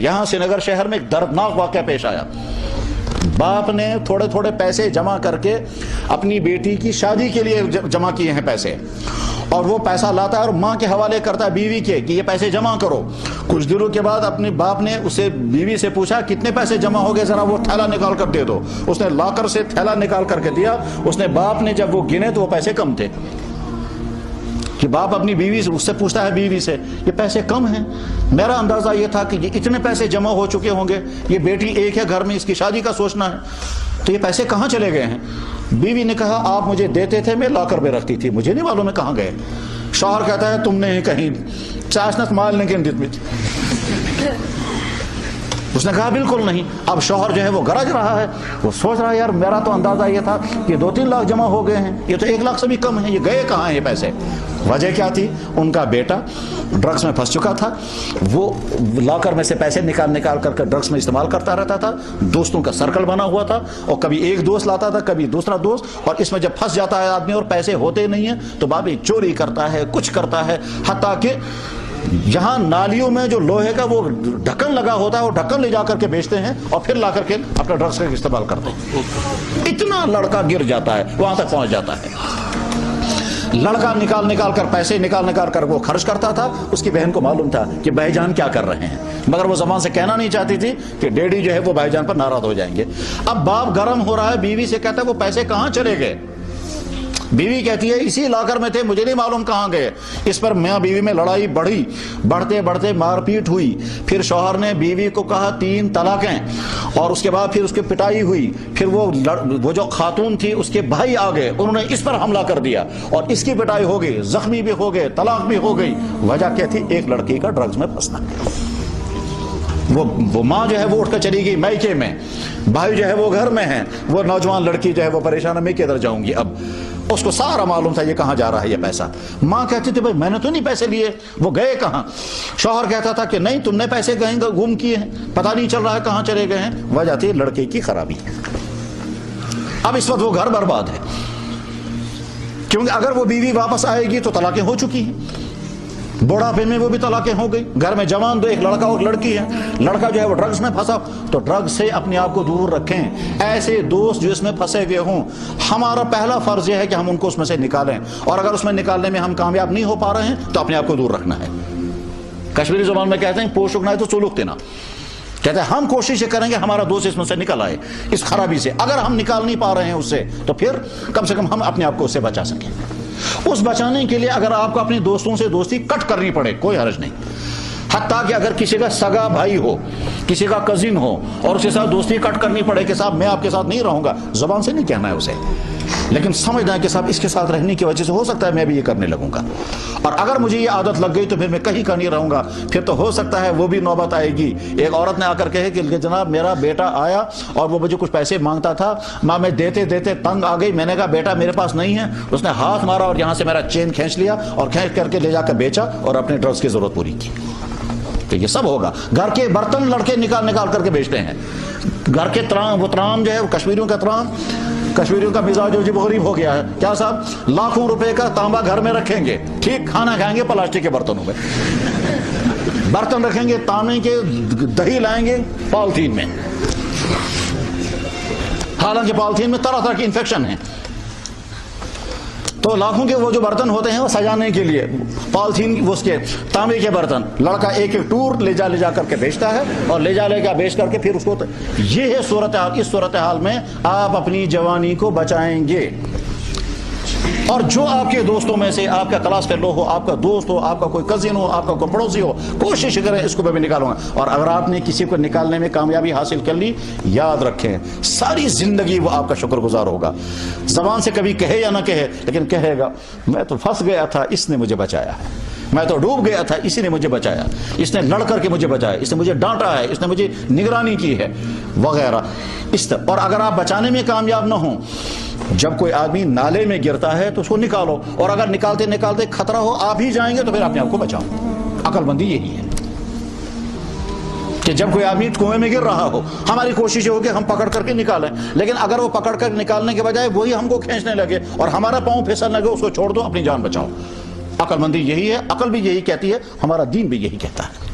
یہاں سری نگر شہر میں ایک دردناک واقعہ پیش آیا. باپ نے تھوڑے تھوڑے پیسے جمع کر کے اپنی بیٹی کی شادی کے لیے جمع کیے ہیں پیسے, اور وہ پیسہ لاتا ہے اور ماں کے حوالے کرتا ہے بیوی کے کہ یہ پیسے جمع کرو. کچھ دنوں کے بعد اپنے باپ نے اسے بیوی سے پوچھا کتنے پیسے جمع ہو گئے, ذرا وہ تھیلا نکال کر دے دو. اس نے لاکر سے تھیلا نکال کر کے دیا. اس نے باپ نے جب وہ گنے تو وہ پیسے کم تھے. کہ باپ اپنی بیوی سے اس سے پوچھتا ہے بیوی سے یہ پیسے کم ہیں, میرا اندازہ یہ تھا کہ یہ اتنے پیسے جمع ہو چکے ہوں گے, یہ بیٹی ایک ہے گھر میں, اس کی شادی کا سوچنا ہے, تو یہ پیسے کہاں چلے گئے ہیں؟ بیوی نے کہا آپ مجھے دیتے تھے, میں لاکر میں رکھتی تھی, مجھے نہیں معلوم ہے کہاں گئے. شوہر کہتا ہے تم نے کہیں چاشنت مال نہیں گندت. اس نے کہا بالکل نہیں. اب شوہر جو ہے وہ گرج رہا ہے, وہ سوچ رہا ہے یار میرا تو اندازہ یہ تھا کہ 2-3 لاکھ جمع ہو گئے ہیں, یہ تو 1 لاکھ سے بھی کم ہیں, یہ گئے کہاں ہیں یہ پیسے؟ وجہ کیا تھی؟ ان کا بیٹا ڈرگس میں پھنس چکا تھا. وہ لاکر میں سے پیسے نکال کر ڈرگس میں استعمال کرتا رہتا تھا. دوستوں کا سرکل بنا ہوا تھا, اور کبھی ایک دوست لاتا تھا, کبھی دوسرا دوست, اور اس میں جب پھنس جاتا ہے آدمی اور پیسے ہوتے نہیں ہیں تو بابی چوری کرتا ہے, کچھ کرتا ہے. حتیٰ کہ یہاں نالیوں میں جو لوہے کا وہ ڈھکن لگا ہوتا ہے, وہ ڈھکن لے جا کر کے بیچتے ہیں اور پھر لا کر کے اپنا ڈرگس کا استعمال کرتے ہیں. اتنا لڑکا گر جاتا ہے, وہاں تک پہنچ جاتا ہے. لڑکا نکال کر پیسے نکال کر وہ خرچ کرتا تھا. اس کی بہن کو معلوم تھا کہ بھائی جان کیا کر رہے ہیں, مگر وہ زبان سے کہنا نہیں چاہتی تھی کہ ڈیڈی جو ہے وہ بھائی جان پر ناراض ہو جائیں گے. اب باپ گرم ہو رہا ہے, بیوی سے کہتا ہے وہ پیسے کہاں چلے گئے؟ بیوی کہتی ہے اسی لاکر میں تھے, مجھے نہیں معلوم کہاں گئے. اس پر میاں بیوی میں لڑائی بڑھی, بڑھتے مار پیٹ ہوئی. پھر شوہر نے بیوی کو کہا 3 طلاقیں, اور اس کے بعد پھر اس کی پٹائی ہوئی. پھر وہ جو خاتون تھی اس کے بھائی آ گئے, انہوں نے اس پر حملہ کر دیا اور اس کی پٹائی ہو گئی, زخمی بھی ہو گئے, طلاق بھی ہو گئی. وجہ کیا تھی؟ ایک لڑکی کا ڈرگز میں پھنسنا. وہ ماں جو ہے وہ اٹھ کر چلی گئی میکے میں, بھائی جو ہے وہ گھر میں ہے, وہ نوجوان لڑکی جو ہے وہ پریشان ہے میں کدھر جاؤں گی. اب اس کو سارا معلوم تھا یہ کہاں جا رہا ہے یہ پیسہ. ماں کہتی تھی بھائی میں نے تو نہیں پیسے لیے, وہ گئے کہاں؟ شوہر کہتا تھا کہ نہیں تم نے پیسے گم کیے ہیں, پتہ نہیں چل رہا ہے کہاں چلے گئے ہیں. وجہ تھی لڑکے کی خرابی. اب اس وقت وہ گھر برباد ہے, کیونکہ اگر وہ بیوی واپس آئے گی تو طلاقیں ہو چکی ہیں, بڑھاپے میں وہ بھی طلاقیں ہو گئی. گھر میں جوان 2 ایک لڑکا اور لڑکی ہے. لڑکا جو ہے وہ ڈرگز میں پھنسا, تو ڈرگز سے اپنے آپ کو دور رکھیں. ایسے دوست جو اس میں پھنسے ہوئے ہوں, ہمارا پہلا فرض یہ ہے کہ ہم ان کو اس میں سے نکالیں, اور اگر اس میں نکالنے میں ہم کامیاب نہیں ہو پا رہے ہیں تو اپنے آپ کو دور رکھنا ہے. کشمیری زبان میں کہتے ہیں پوش رکنا ہے تو چولک دینا. کہتے ہیں ہم کوشش کریں گے ہمارا دوست اس میں سے نکل آئے, اس خرابی سے. اگر ہم نکال نہیں پا رہے ہیں اس سے تو پھر کم سے کم ہم اپنے آپ کو اس سے بچا سکیں. اس بچانے کے لیے اگر آپ کو اپنے دوستوں سے دوستی کٹ کرنی پڑے کوئی حرج نہیں. حتیٰ کہ اگر کسی کا سگا بھائی ہو, کسی کا کزن ہو, اور اس کے ساتھ دوستی کٹ کرنی پڑے کہ صاحب میں آپ کے ساتھ نہیں رہوں گا, زبان سے نہیں کہنا ہے اسے, لیکن سمجھنا ہے کہ صاحب اس کے ساتھ رہنے کی وجہ سے ہو سکتا ہے میں بھی یہ کرنے لگوں گا, اور اگر مجھے یہ عادت لگ گئی تو پھر میں کہیں کا نہیں رہوں گا. پھر تو ہو سکتا ہے وہ بھی نوبت آئے گی. ایک عورت نے آ کر کہے کہ جناب میرا بیٹا آیا اور وہ مجھے کچھ پیسے مانگتا تھا, میں دیتے تنگ آ گئی. میں نے کہا بیٹا میرے پاس نہیں ہے. اس نے ہاتھ مارا اور یہاں سے میرا چین کھینچ لیا اور کھینچ کر کے لے جا کر بیچا اور اپنے ڈرگز کی ضرورت پوری کی. تو یہ سب ہوگا. گھر کے برتن لڑکے نکال کر کے بیچتے ہیں. گھر کے ترام, وہ ترام جو ہے کشمیریوں کا ترام, کشمیریوں کا مزاج جو غریب ہو گیا ہے. کیا صاحب لاکھوں روپے کا تانبا گھر میں رکھیں گے, ٹھیک, کھانا کھائیں گے پلاسٹک کے برتنوں میں. برتن رکھیں گے تانبے کے, دہی لائیں گے پالیتھین میں, حالانکہ پالیتھین میں طرح طرح کی انفیکشن ہے. تو لاکھوں کے وہ جو برتن ہوتے ہیں وہ سجانے کے لیے پالیتھین, اس کے تانبے کے برتن, لڑکا ایک ٹور لے جا کر کے بیچتا ہے, اور لے جا بیچ کر کے پھر اس کو. یہ ہے صورتحال. اس صورتحال میں آپ اپنی جوانی کو بچائیں گے. اور جو آپ کے دوستوں میں سے آپ کا کلاس فیلو ہو, آپ کا دوست ہو, آپ کا کوئی کزن ہو, آپ کا کوئی پڑوسی ہو, کوشش کریں اس کو میں بھی نکالوں گا. اور اگر آپ نے کسی کو نکالنے میں کامیابی حاصل کر لی, یاد رکھیں ساری زندگی وہ آپ کا شکر گزار ہوگا. زبان سے کبھی کہے یا نہ کہے, لیکن کہے گا میں تو پھنس گیا تھا, اس نے مجھے بچایا ہے, میں تو ڈوب گیا تھا, اسی نے مجھے بچایا, اس نے لڑ کر کے مجھے بچایا, اس نے مجھے ڈانٹا ہے, اس نے مجھے نگرانی کی ہے, وغیرہ. اور اگر آپ بچانے میں کامیاب نہ ہوں, جب کوئی آدمی نالے میں گرتا ہے تو اس کو نکالو, اور اگر نکالتے خطرہ ہو آپ ہی جائیں گے تو پھر اپنے آپ کو بچاؤ. عقل مندی یہی ہے کہ جب کوئی آدمی کنویں میں گر رہا ہو, ہماری کوشش یہ ہو کہ ہم پکڑ کر کے نکالیں, لیکن اگر وہ پکڑ کر نکالنے کے بجائے وہی ہم کو کھینچنے لگے اور ہمارا پاؤں پھسلنے لگے, اس کو چھوڑ دو, اپنی جان بچاؤ. عقل مندی یہی ہے, عقل بھی یہی کہتی ہے, ہمارا دین بھی یہی کہتا ہے.